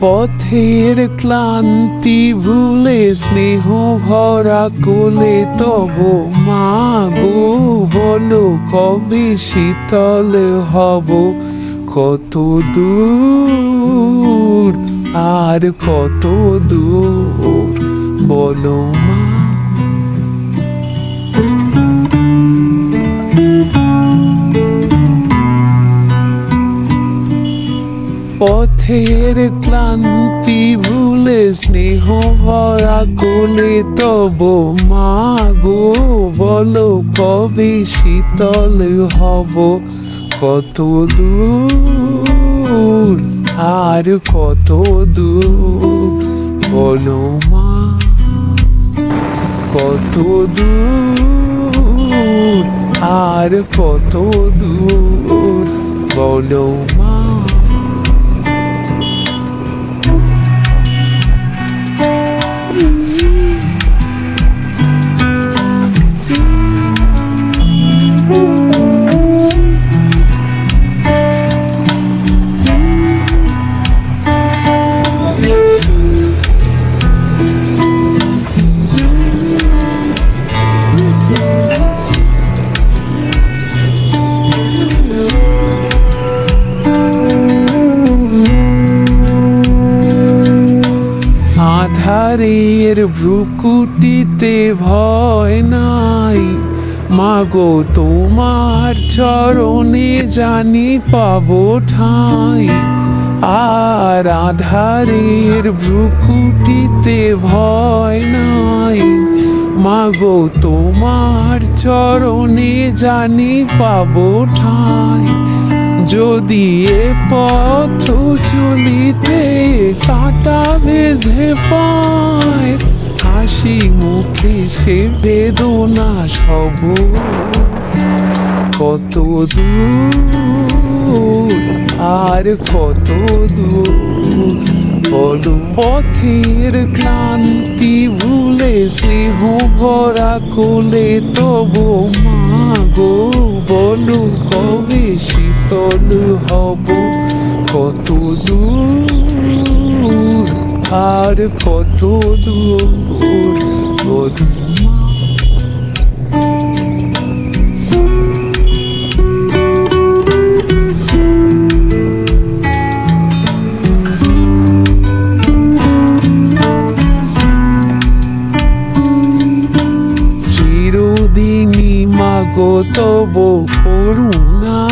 পথের ক্লান্তি ভুলে স্নেহ ভরা কোলে তব মা গো বলো কবে শীতল হব কত দূর আর কত দূর বলো মা। পথের ক্লান্তি ভুলে স্নেহ ভরা কোলে তব মা গো বলো কবে শীতল হব কত দূর আর কত দূর বলো মা। কত দূর আর কত দূর বলো মা। আধারের ভ্রুকুটিতে ভয় নাই মাগো তোমার চরণে জানি পাবো ঠাঁই। আর আধারের ভ্রুকুটিতে ভয় নাই মাগো তোমার চরণে জানি পাবো ঠাঁই। যদি এ পথ চলিতে কাঁটা বেঁধে পায় হাসি মুখে সে বেদনা সব কত দূর আর কত দূর বলো। পথের ক্লান্তি ভুলে স্নেহ ভরা কোলে তবু মা গো বলো কবে শীতল হব কত দূর আর কত দূর বলো মা। চিরদিনই মাগো তবু করুণা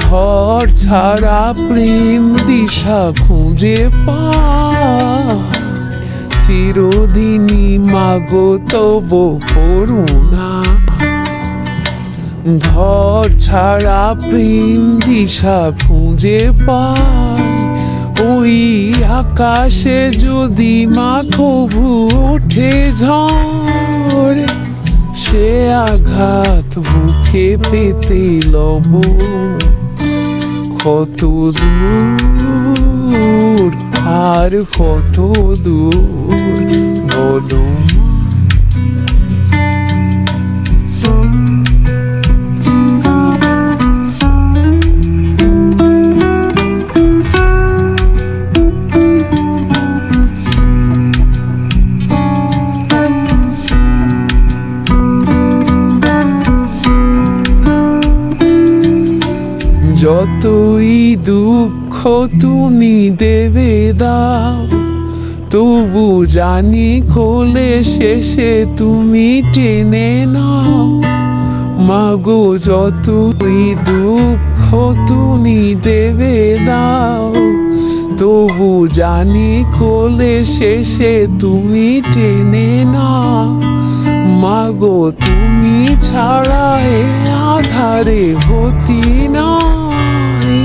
ঘর ছাড়া প্রেম দিশা খুঁজে পায়। চিরদিনই মাগো তবু করুণা ঘর ছাড়া প্রেম দিশা খুঁজে পায়। ওই আকাশে যদি মা কভু ওঠে ঝড় সে আঘাত বুকে পেতে লব কত দূর আর কত দূর বলো মা। যতই দুঃখ তুমি দেবে দাও তবু জানি কোলে শেষে তুমি টেনে নাও মাগো। যতই দুঃখ তুমি দেবে দাও তবু জানি কোলে শেষে তুমি টেনে নাও মাগো। তুমি ছাড়া এ আধারে গতি নাই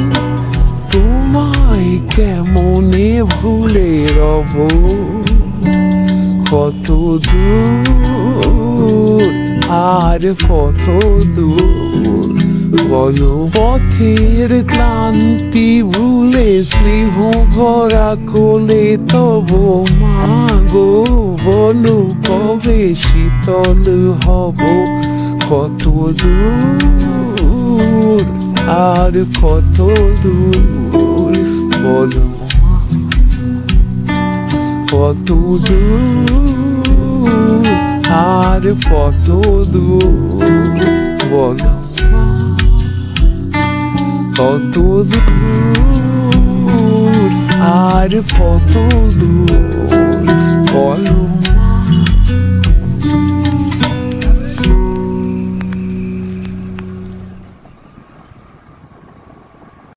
তোমায় কেমনে ভুলে রব কত দূর আর কত দূর বলো। পথের ক্লান্তি ভুলে স্নেহ ভরা কোলে তবু মা গো বলো কবে শীতল হব কত দূর আর কত দূর বলো। কত দূর আর কত দূর বলো মা, কত দূর আর কত দূর বলো